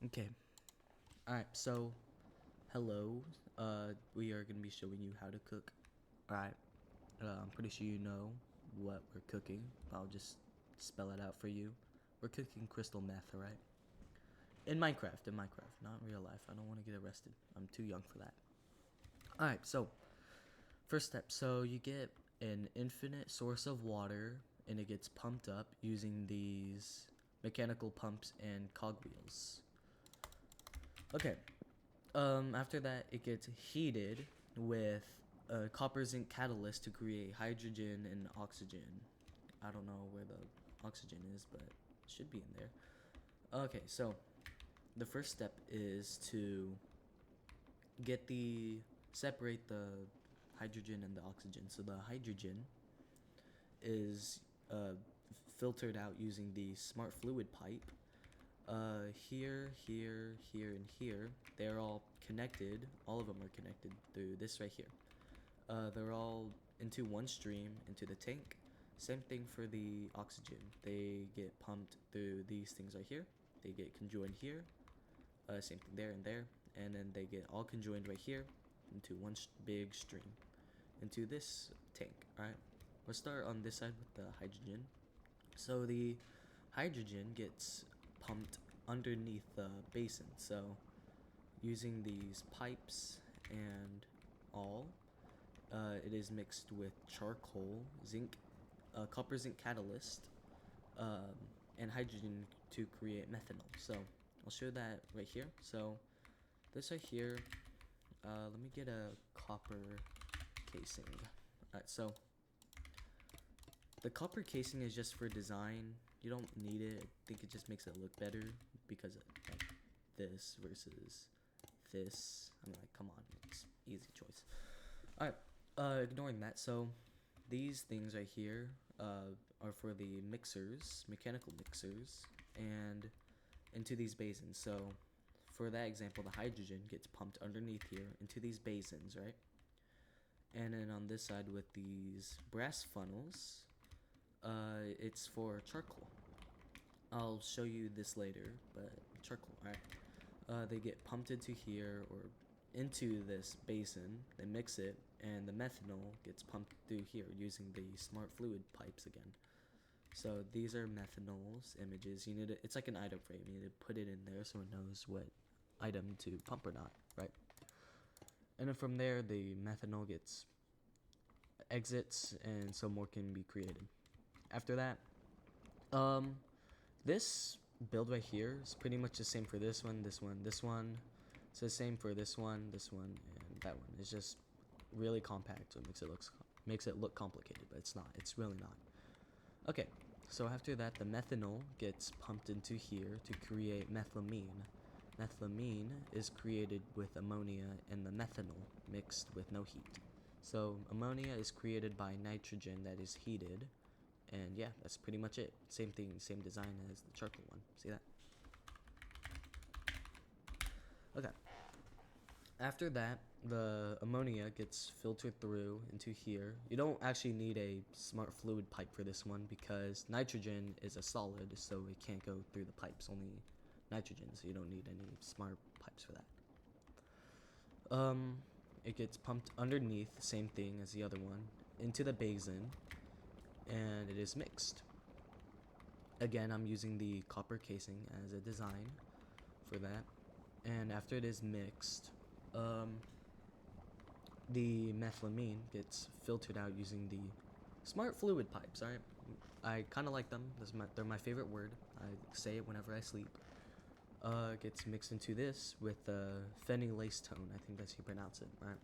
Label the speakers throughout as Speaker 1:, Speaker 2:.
Speaker 1: Okay. Alright, so hello. We are gonna be showing you how to cook. Alright. I'm pretty sure you know what we're cooking. I'll just spell it out for you. We're cooking crystal meth, alright? In Minecraft, not in real life. I don't want to get arrested. I'm too young for that. Alright, so first step. So you get an infinite source of water and it gets pumped up using these mechanical pumps and cogwheels. Okay, after that, it gets heated with a copper zinc catalyst to create hydrogen and oxygen. I don't know where the oxygen is, but it should be in there. Okay, so the first step is to separate the hydrogen and the oxygen. So the hydrogen is filtered out using the smart fluid pipe. Here, and here, they're all connected. All of them are connected through this right here. They're all into one stream into the tank. Same thing for the oxygen. They get pumped through these things right here. They get conjoined here. Same thing there and there. And then they get all conjoined right here into one big stream into this tank. Alright, we'll start on this side with the hydrogen. So the hydrogen gets pumped underneath the basin. So using these pipes and all, it is mixed with charcoal, zinc, copper zinc catalyst, um, and hydrogen to create methanol. So I'll show that right here. So this right here, let me get a copper casing. Alright, so the copper casing is just for design. You don't need it. I think it just makes it look better because of like this versus this. I'm like, come on, it's easy choice. Alright, ignoring that. So these things right here are for the mixers, mechanical mixers, and into these basins. So for that example, the hydrogen gets pumped underneath here into these basins, right? And then on this side with these brass funnels, it's for charcoal. I'll show you this later, but charcoal, alright. They get pumped into here or into this basin, they mix it, and the methanol gets pumped through here using the smart fluid pipes again. So these are methanol's images. It's like an item frame. You need to put it in there so it knows what item to pump or not, right? And then from there, the methanol gets exits, and so more can be created. After that, um, this build right here is pretty much the same for this one, this one, this one. It's the same for this one, and that one. It's just really compact, so it makes it look complicated, but it's not. It's really not. Okay, so after that, the methanol gets pumped into here to create methylamine. Methylamine is created with ammonia and the methanol mixed with no heat. So ammonia is created by nitrogen that is heated, and yeah, that's pretty much it. Same thing, same design as the charcoal one. See that? Okay. After that, the ammonia gets filtered through into here. You don't actually need a smart fluid pipe for this one because nitrogen is a solid, so it can't go through the pipes. Only nitrogen, so you don't need any smart pipes for that. It gets pumped underneath, same thing as the other one, into the basin, and it is mixed. Again, I'm using the copper casing as a design for that. And after it is mixed, the methylamine gets filtered out using the smart fluid pipes. Alright, I kind of like them. They're my favorite word. I say it whenever I sleep. Gets mixed into this with phenylacetone. I think that's how you pronounce it, right?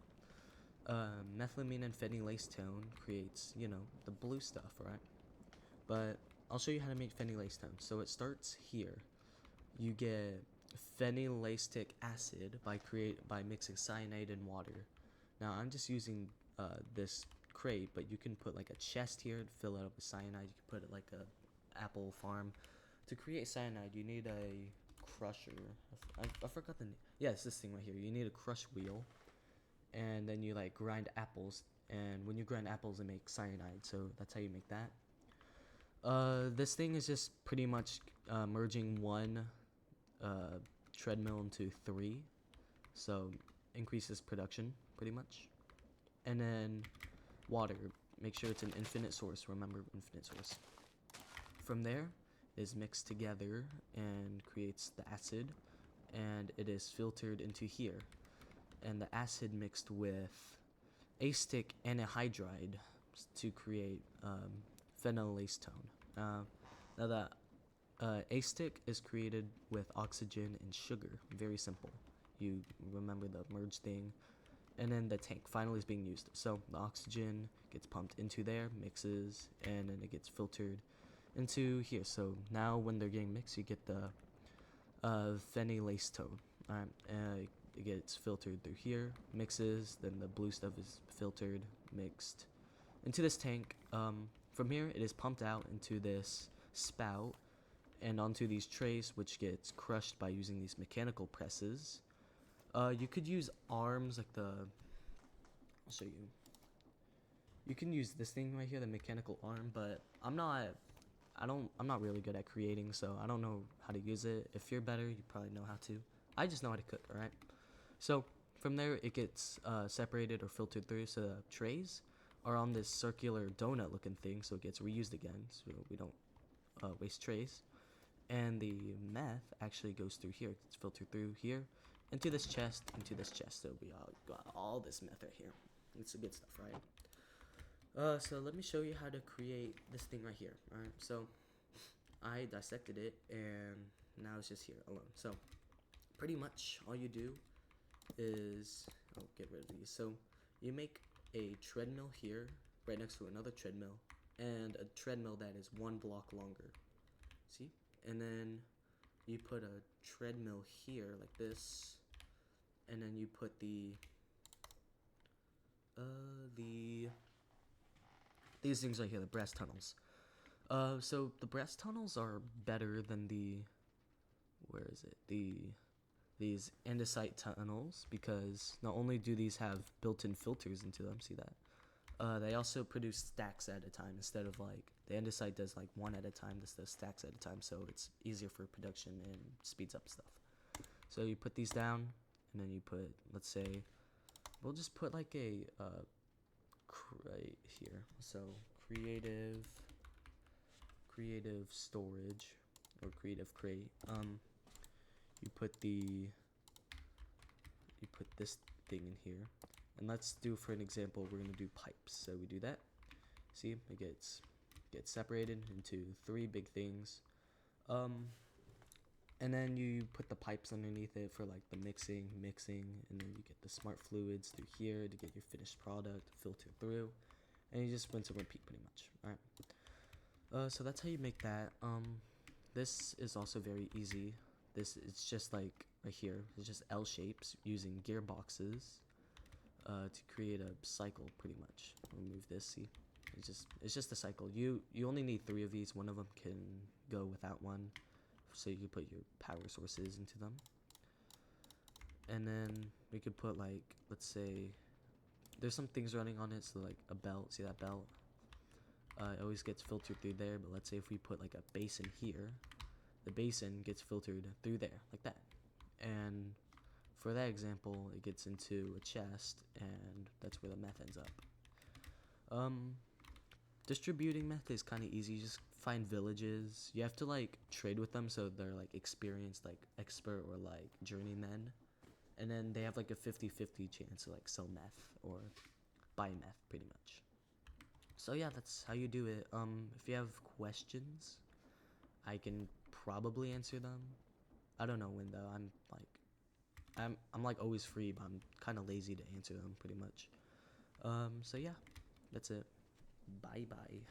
Speaker 1: Methylamine and phenylacetone creates, the blue stuff, right? But I'll show you how to make phenylacetone. So it starts here. You get phenylactic acid by mixing cyanide and water. Now I'm just using this crate, but you can put like a chest here to fill it up with cyanide. You can put it like a apple farm. To create cyanide, you need a crusher. I forgot the name. Yeah, it's this thing right here. You need a crush wheel, and then you like grind apples. And when you grind apples, it makes cyanide. So that's how you make that. This thing is just pretty much merging one treadmill into 3, so increases production pretty much. And then water, make sure it's an infinite source. Remember, infinite source. From there is mixed together and creates the acid, and it is filtered into here. And the acid mixed with acetic anhydride to create phenyl acetone. Now that acetic is created with oxygen and sugar. Very simple. You remember the merge thing. And then the tank finally is being used. So the oxygen gets pumped into there, mixes, and then it gets filtered into here. So now when they're getting mixed, you get the phenylacetone. Alright, it gets filtered through here, mixes, then the blue stuff is filtered, mixed into this tank. From here, it is pumped out into this spout and onto these trays, which gets crushed by using these mechanical presses. You could use arms like I'll show you. You can use this thing right here, the mechanical arm, but I'm not really good at creating, so I don't know how to use it. If you're better, you probably know how to. I just know how to cook, alright? So from there, it gets separated or filtered through, so the trays are on this circular donut looking thing, so it gets reused again, so we don't waste trays. And the meth actually goes through here. It's filtered through here into this chest, so we got all this meth right here. It's the good stuff, right? So let me show you how to create this thing right here. Alright, so I dissected it, and now it's just here alone. So pretty much all you do is, I'll get rid of these. So you make a treadmill here, right next to another treadmill, and a treadmill that is 1 block longer. See? And then you put a treadmill here like this, and then you put these things right here, the brass tunnels. So the brass tunnels are better than these andesite tunnels, because not only do these have built-in filters into them, see that? They also produce stacks at a time instead of like the andesite does like 1 at a time. This does stacks at a time, so it's easier for production and speeds up stuff. So you put these down, and then you put, let's say, we'll just put like a crate here. So creative storage or creative crate. You put this thing in here. And let's do, for an example, we're gonna do pipes. So we do that. See, it gets separated into 3 big things. And then you put the pipes underneath it for like the mixing, and then you get the smart fluids through here to get your finished product filtered through, and you just rinse and repeat pretty much. Alright. So that's how you make that. This is also very easy. It's just like right here. It's just L shapes using gearboxes. To create a cycle, pretty much. Remove this. See, it's just a cycle. You only need 3 of these. One of them can go without one, so you can put your power sources into them. And then we could put, like, let's say there's some things running on it, so like a belt. See that belt? It always gets filtered through there. But let's say if we put like a basin here, the basin gets filtered through there like that. And for that example, it gets into a chest, and that's where the meth ends up. Distributing meth is kind of easy. You just find villages. You have to like trade with them, so they're like experienced, like expert or like journeymen, and then they have like a 50-50 chance to like sell meth or buy meth, pretty much. So yeah, that's how you do it. If you have questions, I can probably answer them. I don't know when though. I'm like always free, but I'm kind of lazy to answer them, pretty much. So yeah, that's it. Bye bye.